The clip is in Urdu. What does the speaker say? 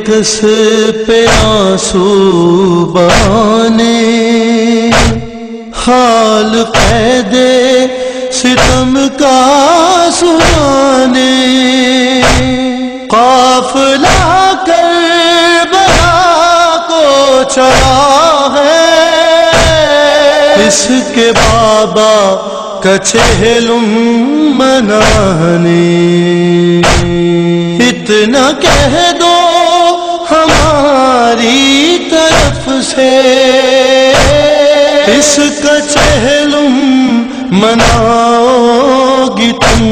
کس پہ آنسو بہانے، حال قید ستم کا سنانے، قافلہ کربلا کو چلا ہے، اس کے بابا کا چہلم منانے، اتنا کہہ دو ہماری طرف سے، اس کا چہلم مناؤ گی تم